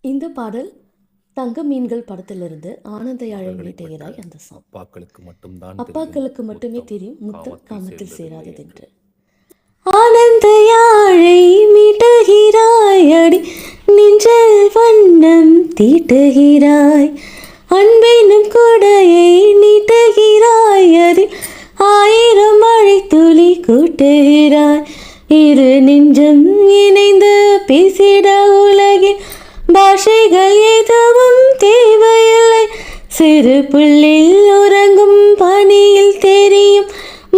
இந்த பாடல் தங்க மீன்கள் படத்திலிருந்து ஆனந்த யாழை மீட்டுகிறாய் அந்த சாங். அப்பாக்களுக்கு மட்டுமே தெரியும் முத்தம் காமத்தில் சேராததென்று. ஆனந்த யாழை மீட்டுகிறாய் அடி நெஞ்சில் வண்ணம் தீட்டுகிறாய், அன்பெனும் கொடையை நீட்டுகிறாய், அதில் 1000 மழை துளி கூட்டுகிறாய். இரு நெஞ்சம் இணைந்து பேசிட உலகில் பாஷைகள் எதுவும் தேவையில்லை. சிறு புள்ளில் உறங்கும் பனியில் தெரியும்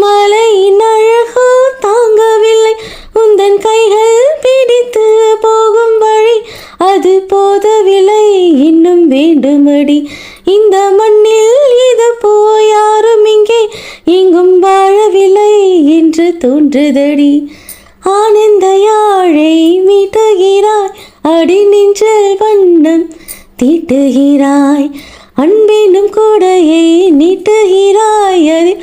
மலையின் அழகோ தாங்கவில்லை. உந்தன் கைகள் பிடித்து போகும் வழி அது போதவில்லை, இன்னும் வேண்டுமடி. இந்த மண்ணில் இது போய் யாரும் இங்கே எங்கும் வாழவில்லை என்று தோன்றுதடி. ஆனந்த யாழை மீட்டுகிறாய் அடி நெஞ்சில் வண்ணம் தீட்டுகிறாய், அன்பெனும் கொடையை நீட்டுகிறாய், அதில்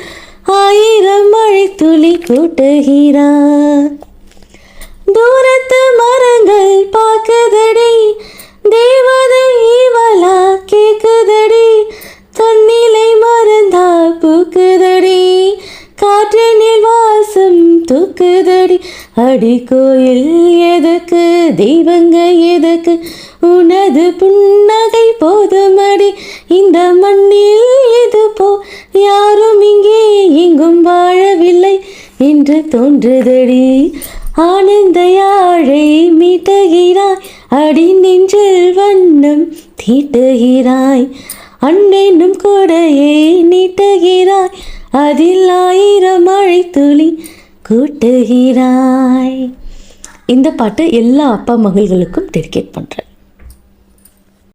1000 மழை துளி கூட்டுகிறாய். தூரத்து மரங்கள் பார்க்குதடி, தேவதை இவளா கேக்குதடி, தன்னிலை மறந்தா பூக்குதடி, காற்றினில் வாசம் தூக்குதடி. அடி கோயில் எதற்கு, தெய்வங்க எதற்கு, உனது புன்னகை போதுமடி. இந்த மண்ணில் இது போ யாரும் இங்கே எங்கும் வாழவில்லை என்று தோன்றுதடி. ஆனந்த யாழை மீட்டுகிறாய் அடி நெஞ்சில் வண்ணம் தீட்டுகிறாய், அன்பெனும் கொடையை நீட்டுகிறாய், அதில் 1000 மழை துளி கூட்டுகிறாய். இந்த பாட்டு எல்லா அப்பா மகள்களுக்கும் டெடிகேட் பண்ணுறேன்.